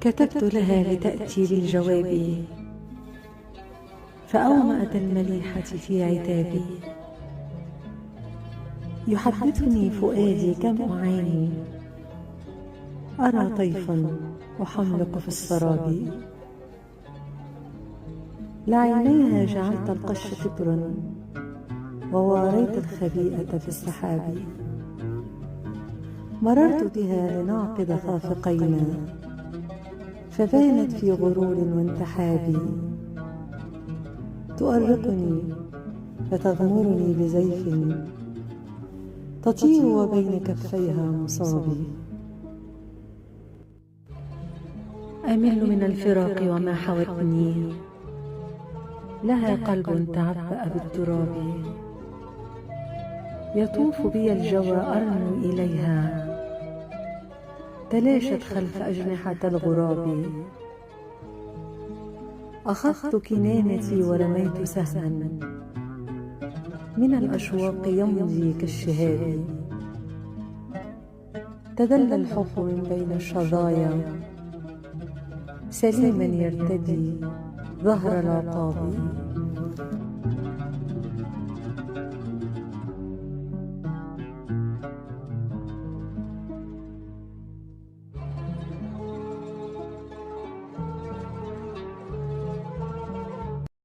كتبت لها لتأتي بالجواب، فأومأت المليحة في عتابي. يحدثني فؤادي كم أعاني، أرى طيفا أحملق في السراب. لعينيها جعلت القش فطرا، وواريت الخبيئة في السحاب. مررت بها لنعقد خافقينا، فبانت في غرور وانتحاب. تؤرقني فتغمرني بزيف، تطير وبين كفيها مصابي. أمل من الفراق وما حوتني، لها قلب تعبأ بالتراب. يطوف بي الجوى أرنو إليها، تلاشت خلف أجنحة الغراب. أخذت كنانتي ورميت سهما، من الأشواق يمضي كالشهاب. تدلى الحب من بين الشظايا، سليما يرتدي ظهر العقاب.